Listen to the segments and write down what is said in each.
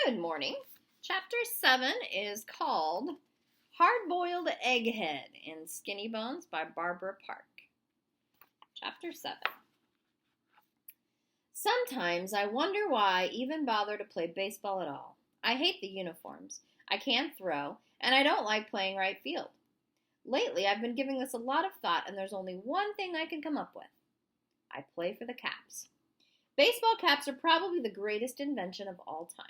Good morning. Chapter 7 is called Hard-Boiled Egghead in Skinnybones by Barbara Park. Chapter 7. Sometimes I wonder why I even bother to play baseball at all. I hate the uniforms. I can't throw, and I don't like playing right field. Lately, I've been giving this a lot of thought, and there's only one thing I can come up with. I play for the Caps. Baseball caps are probably the greatest invention of all time.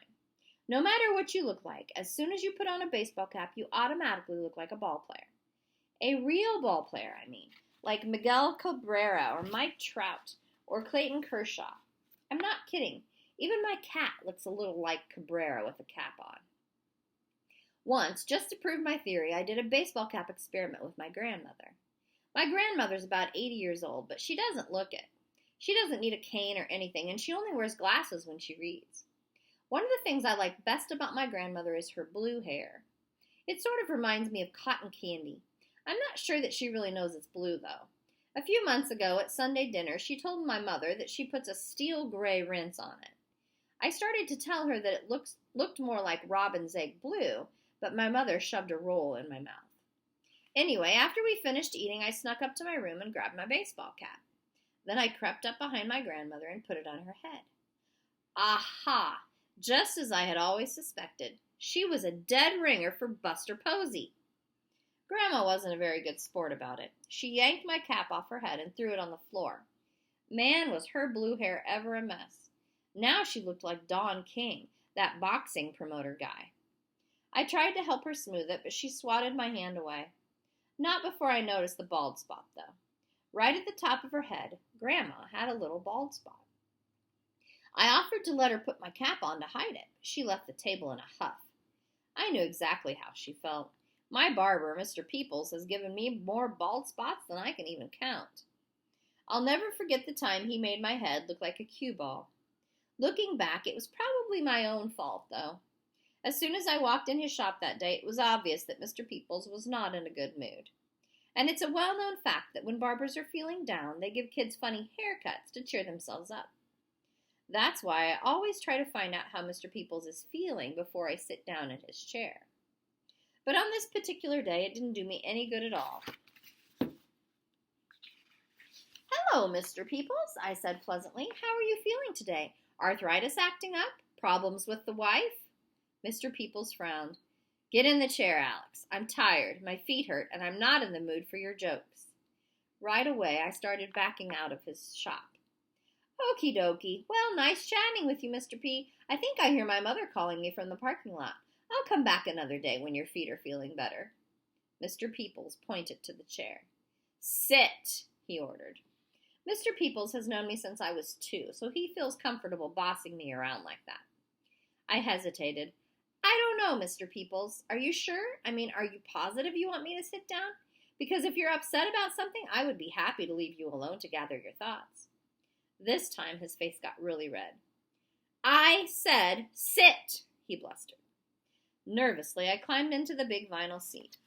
No matter what you look like, as soon as you put on a baseball cap, you automatically look like a ball player. A real ball player, I mean, like Miguel Cabrera or Mike Trout or Clayton Kershaw. I'm not kidding. Even my cat looks a little like Cabrera with a cap on. Once, just to prove my theory, I did a baseball cap experiment with my grandmother. My grandmother's about 80 years old, but she doesn't look it. She doesn't need a cane or anything, and she only wears glasses when she reads. One of the things I like best about my grandmother is her blue hair. It sort of reminds me of cotton candy. I'm not sure that she really knows it's blue, though. A few months ago at Sunday dinner, she told my mother that she puts a steel gray rinse on it. I started to tell her that it looked more like robin's egg blue, but my mother shoved a roll in my mouth. Anyway, after we finished eating, I snuck up to my room and grabbed my baseball cap. Then I crept up behind my grandmother and put it on her head. Aha! Just as I had always suspected, she was a dead ringer for Buster Posey. Grandma wasn't a very good sport about it. She yanked my cap off her head and threw it on the floor. Man, was her blue hair ever a mess. Now she looked like Don King, that boxing promoter guy. I tried to help her smooth it, but she swatted my hand away. Not before I noticed the bald spot, though. Right at the top of her head, Grandma had a little bald spot. I offered to let her put my cap on to hide it, but she left the table in a huff. I knew exactly how she felt. My barber, Mr. Peoples, has given me more bald spots than I can even count. I'll never forget the time he made my head look like a cue ball. Looking back, it was probably my own fault, though. As soon as I walked in his shop that day, it was obvious that Mr. Peoples was not in a good mood. And it's a well-known fact that when barbers are feeling down, they give kids funny haircuts to cheer themselves up. That's why I always try to find out how Mr. Peoples is feeling before I sit down in his chair. But on this particular day, it didn't do me any good at all. "Hello, Mr. Peoples," I said pleasantly. "How are you feeling today? Arthritis acting up? Problems with the wife?" Mr. Peoples frowned. "Get in the chair, Alex. I'm tired, my feet hurt, and I'm not in the mood for your jokes." Right away, I started backing out of his shop. "Okie dokie. Well, nice chatting with you, Mr. P. I think I hear my mother calling me from the parking lot. I'll come back another day when your feet are feeling better." Mr. Peoples pointed to the chair. "Sit," he ordered. Mr. Peoples has known me since I was 2, so he feels comfortable bossing me around like that. I hesitated. "I don't know, Mr. Peoples. Are you sure? Are you positive you want me to sit down? Because if you're upset about something, I would be happy to leave you alone to gather your thoughts." This time his face got really red. "I said sit," he blustered. Nervously, I climbed into the big vinyl seat.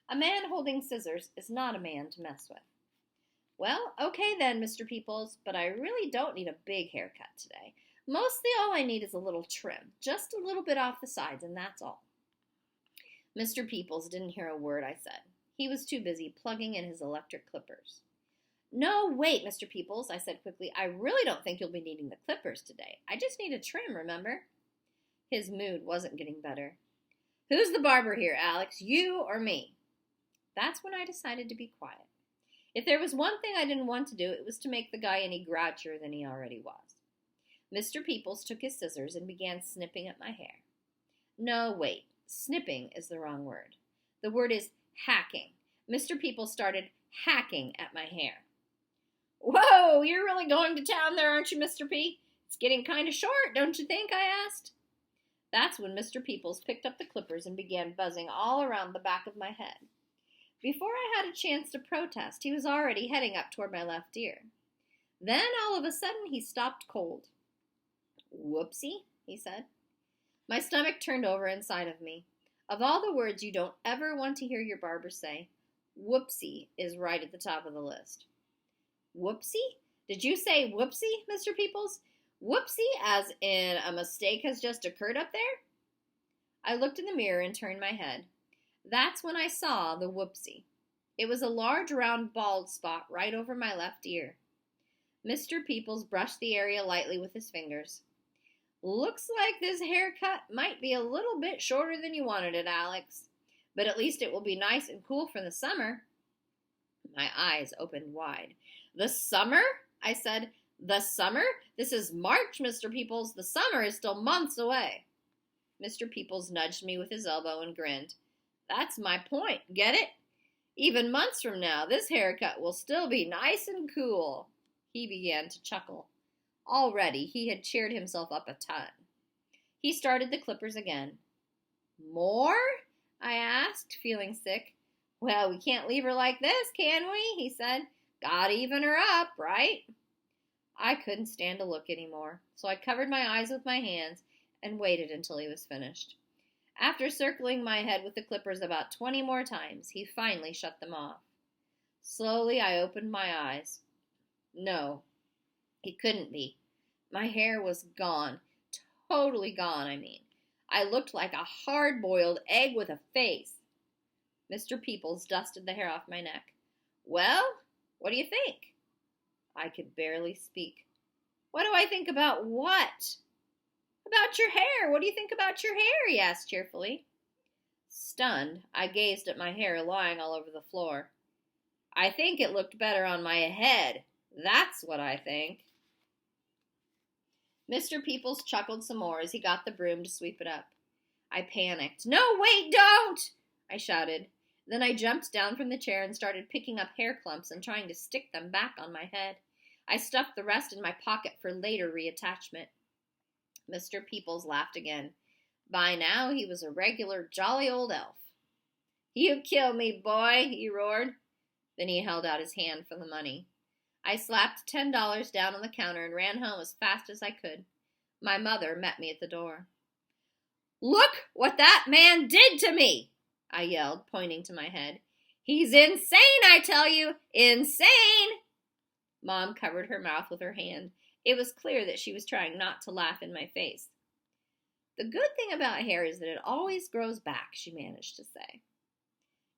A man holding scissors is not a man to mess with. "Well, okay then, Mr. Peoples, but I really don't need a big haircut today. Mostly all I need is a little trim, just a little bit off the sides, and that's all." Mr. Peoples didn't hear a word I said. He was too busy plugging in his electric clippers. "No, wait, Mr. Peoples," I said quickly. "I really don't think you'll be needing the clippers today. I just need a trim, remember?" His mood wasn't getting better. "Who's the barber here, Alex, you or me?" That's when I decided to be quiet. If there was one thing I didn't want to do, it was to make the guy any grouchier than he already was. Mr. Peoples took his scissors and began snipping at my hair. No, wait. Snipping is the wrong word. The word is hacking. Mr. Peoples started hacking at my hair. "Whoa, you're really going to town there, aren't you, Mr. P? It's getting kind of short, don't you think?" I asked. That's when Mr. Peoples picked up the clippers and began buzzing all around the back of my head. Before I had a chance to protest, he was already heading up toward my left ear. Then, all of a sudden, he stopped cold. "Whoopsie," he said. My stomach turned over inside of me. Of all the words you don't ever want to hear your barber say, whoopsie is right at the top of the list. "Whoopsie? Did you say whoopsie, Mr. Peoples? Whoopsie, as in a mistake has just occurred up there? I looked in the mirror and turned my head. That's when I saw the whoopsie. It was a large round bald spot right over my left ear. Mr. Peoples brushed the area lightly with his fingers. Looks like this haircut might be a little bit shorter than you wanted it, Alex. But at least it will be nice and cool for the summer. My eyes opened wide. The summer? I said. The summer? This is March, Mr. Peoples. The summer is still months away. Mr. Peoples nudged me with his elbow and grinned. That's my point. Get it? Even months from now, this haircut will still be nice and cool. He began to chuckle. Already, he had cheered himself up a ton. He started the clippers again. More? I asked, feeling sick. Well, we can't leave her like this, can we? He said. Gotta even her up, right? I couldn't stand to look anymore, so I covered my eyes with my hands and waited until he was finished. After circling my head with the clippers about 20 more times, he finally shut them off. Slowly, I opened my eyes. No, it couldn't be. My hair was gone. Totally gone, I mean. I looked like a hard-boiled egg with a face. Mr. Peoples dusted the hair off my neck. Well, what do you think? I could barely speak. What do I think about what? About your hair. What do you think about your hair? He asked cheerfully. Stunned, I gazed at my hair lying all over the floor. I think it looked better on my head. That's what I think. Mr. Peoples chuckled some more as he got the broom to sweep it up. I panicked. No, wait, don't! I shouted. Then I jumped down from the chair and started picking up hair clumps and trying to stick them back on my head. I stuffed the rest in my pocket for later reattachment. Mr. Peoples laughed again. By now, he was a regular jolly old elf. You kill me, boy, he roared. Then he held out his hand for the money. I slapped $10 down on the counter and ran home as fast as I could. My mother met me at the door. Look what that man did to me, I yelled, pointing to my head. He's insane, I tell you, insane! Mom covered her mouth with her hand. It was clear that she was trying not to laugh in my face. The good thing about hair is that it always grows back, she managed to say.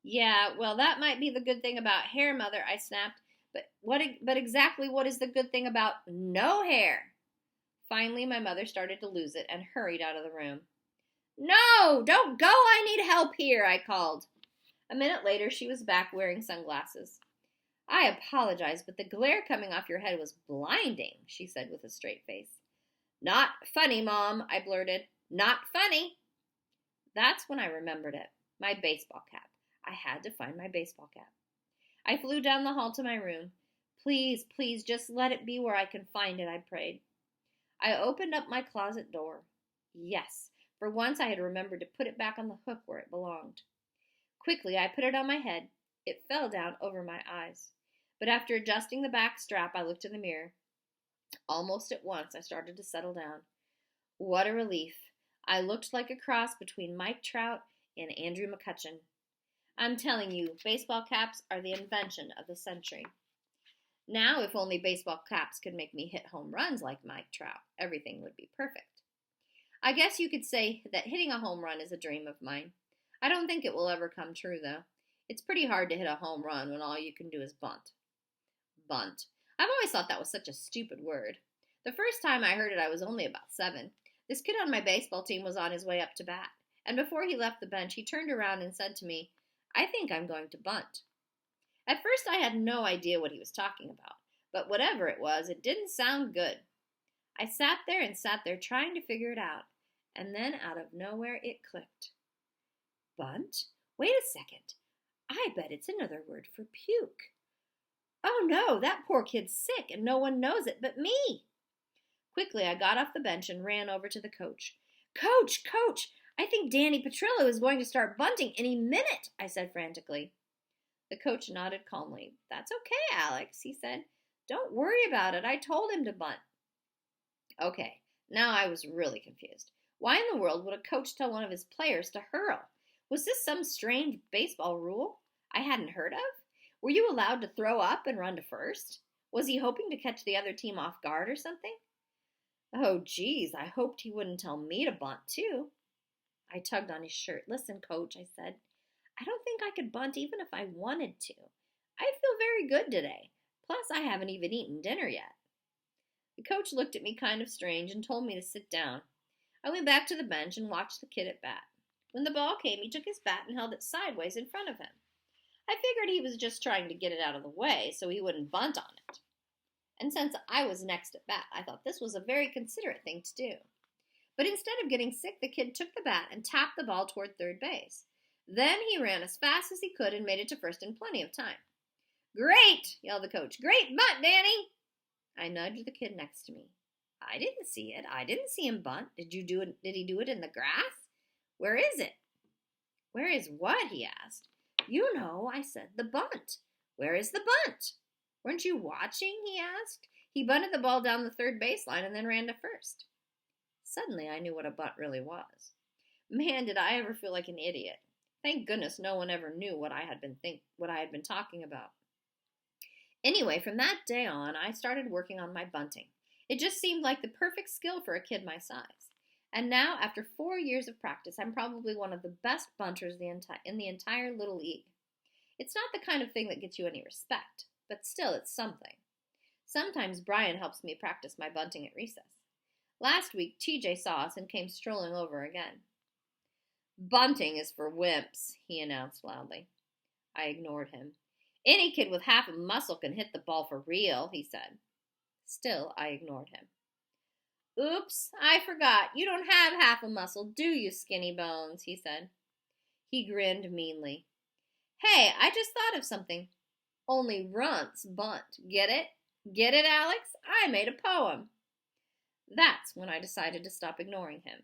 Yeah, well, that might be the good thing about hair, Mother, I snapped. But exactly what is the good thing about no hair? Finally, my mother started to lose it and hurried out of the room. No, don't go, I need help here, I called. A minute later, she was back wearing sunglasses. I apologize, but the glare coming off your head was blinding, she said with a straight face. Not funny, Mom, I blurted. Not funny. That's when I remembered it. My baseball cap. I had to find my baseball cap. I flew down the hall to my room. Please, please, just let it be where I can find it, I prayed. I opened up my closet door. Yes, for once I had remembered to put it back on the hook where it belonged. Quickly, I put it on my head. It fell down over my eyes. But after adjusting the back strap, I looked in the mirror. Almost at once, I started to settle down. What a relief. I looked like a cross between Mike Trout and Andrew McCutcheon. I'm telling you, baseball caps are the invention of the century. Now, if only baseball caps could make me hit home runs like Mike Trout, everything would be perfect. I guess you could say that hitting a home run is a dream of mine. I don't think it will ever come true, though. It's pretty hard to hit a home run when all you can do is bunt. Bunt. I've always thought that was such a stupid word. The first time I heard it, I was only about 7. This kid on my baseball team was on his way up to bat, and before he left the bench, he turned around and said to me, I think I'm going to bunt. At first, I had no idea what he was talking about, but whatever it was, it didn't sound good. I sat there trying to figure it out, and then out of nowhere, it clicked. Bunt? Wait a second. I bet it's another word for puke. Oh no, that poor kid's sick, and no one knows it but me. Quickly, I got off the bench and ran over to the coach. Coach! I think Danny Petrillo is going to start bunting any minute, I said frantically. The coach nodded calmly. That's okay, Alex, he said. Don't worry about it. I told him to bunt. Okay, now I was really confused. Why in the world would a coach tell one of his players to hurl? Was this some strange baseball rule I hadn't heard of? Were you allowed to throw up and run to first? Was he hoping to catch the other team off guard or something? Oh, geez, I hoped he wouldn't tell me to bunt, too. I tugged on his shirt. Listen, Coach, I said, I don't think I could bunt even if I wanted to. I feel very good today. Plus, I haven't even eaten dinner yet. The coach looked at me kind of strange and told me to sit down. I went back to the bench and watched the kid at bat. When the ball came, he took his bat and held it sideways in front of him. I figured he was just trying to get it out of the way so he wouldn't bunt on it. And since I was next at bat, I thought this was a very considerate thing to do. But instead of getting sick, the kid took the bat and tapped the ball toward third base. Then he ran as fast as he could and made it to first in plenty of time. Great, yelled the coach. Great bunt, Danny. I nudged the kid next to me. I didn't see it. I didn't see him bunt. Did he do it in the grass? Where is it? Where is what? He asked. You know, I said, the bunt. Where is the bunt? Weren't you watching? He asked. He bunted the ball down the third baseline and then ran to first. Suddenly, I knew what a bunt really was. Man, did I ever feel like an idiot. Thank goodness no one ever knew what I had been talking about. Anyway, from that day on, I started working on my bunting. It just seemed like the perfect skill for a kid my size. And now, after 4 years of practice, I'm probably one of the best bunters in the entire Little League. It's not the kind of thing that gets you any respect, but still, it's something. Sometimes Brian helps me practice my bunting at recess. Last week, TJ saw us and came strolling over again. Bunting is for wimps, he announced loudly. I ignored him. Any kid with half a muscle can hit the ball for real, he said. Still, I ignored him. Oops, I forgot. You don't have half a muscle, do you, Skinnybones? He said. He grinned meanly. Hey, I just thought of something. Only runts bunt. Get it? Get it, Alex? I made a poem. That's when I decided to stop ignoring him.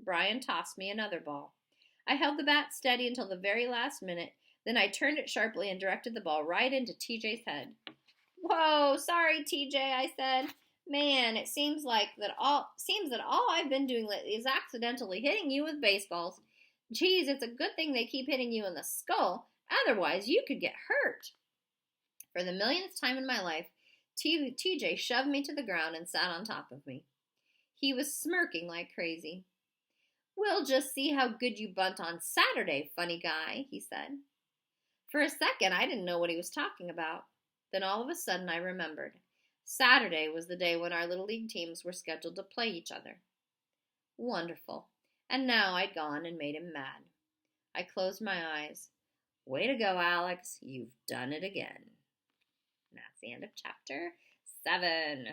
Brian tossed me another ball. I held the bat steady until the very last minute, then I turned it sharply and directed the ball right into TJ's head. Whoa, sorry, TJ, I said. Man, it seems that all I've been doing lately is accidentally hitting you with baseballs. Geez, it's a good thing they keep hitting you in the skull. Otherwise, you could get hurt. For the millionth time in my life, TJ shoved me to the ground and sat on top of me. He was smirking like crazy. We'll just see how good you bunt on Saturday, funny guy, he said. For a second, I didn't know what he was talking about. Then all of a sudden, I remembered. Saturday was the day when our Little League teams were scheduled to play each other. Wonderful. And now I'd gone and made him mad. I closed my eyes. Way to go, Alex. You've done it again. And that's the end of chapter 7.